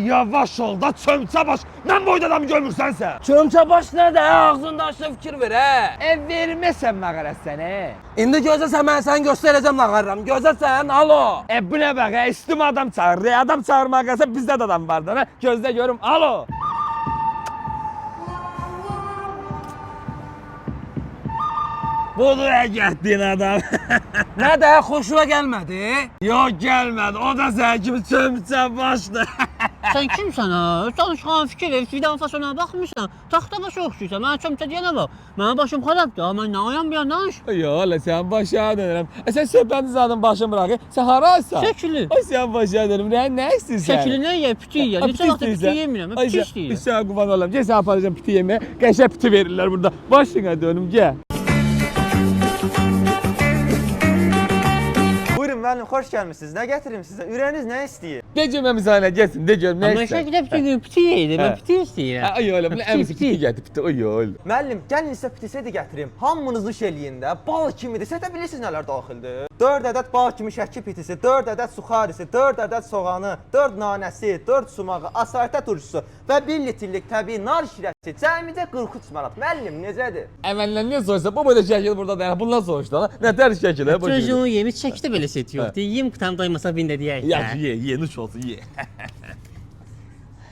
Yavaş ol da çömçə baş. Mən boyda adamı görmürsən sən. Çömçə baş nədir? Ağzında açdı fikir ver, hə? Verməsən məqərəz səni. İndi gözəsən, mən sən göstərəcəm lağarram. Gözəsən, alo. Bu nə bax, istim adam çağırır. Adam çağırmaq qalsa bizdə də adam vardır. Hə? Gözlə görüm, alo. Budur getdin adam. Nədir, xoşuna gəlmədi? Yox, gəlmədi. O da sən kimi çömçə başdır. Sən kimsən ha? Çalışqan fikir ver, fidan fasona baxmırsan. Taxta başa oxşuysan. Mənə çömçə deyənə bax. Mənim başım xarabdır. Mən nə ayam bir danış. Yox, elə sən başa dönürəm. Sən söhbətin zadın başını bırax. Sən harasan? Şəkili. Ay sən başa dönürəm. Nə istəyirsən? Şəkili nə yer? Piti yer. Neçə vaxt piti yemirəm. Piti istəyirəm. Bir sən qurban olam. Gəl sən aparacam piti yeməyə. Qəşəng piti verirlər burada. Başına dönüm, gəl. Buyurun müəllim, xoş gəlmisiniz. Nə gətirim sizə? Ürəyiniz nə istəyir? De görməm izahına gəlsin, de görüm nə Amma şəkildə piti yeyir. Mən piti istəyirəm. Ay oğlum, əmsi piti gətir, piti, oy oğlum. Müəllim, gəlin sizə pitisedi gətirim. Hamınız iş eləyin də. Bal kimidir. Siz də bilirsiniz nələr daxildir. 4 ədəd bal kimi şəkil pitisi, 4 ədəd suxarisi, 4 ədəd soğanı, 4 nanəsi, 4 sumağı, asartə turşusu və 1 litrlik təbii nar şirəsi. Cəmicə 43 manat. Müəllim, necədir? Əvvəldən niyə soruşsa, bu boyda şəkil burada dayanır, bundan soruşdu lan. Nətər şəkil, hə? Çocuğun yemi çəkdə belə set yoxdur. Yem qutam doymasa bində deyək. Ya, ye, nuş olsun, ye.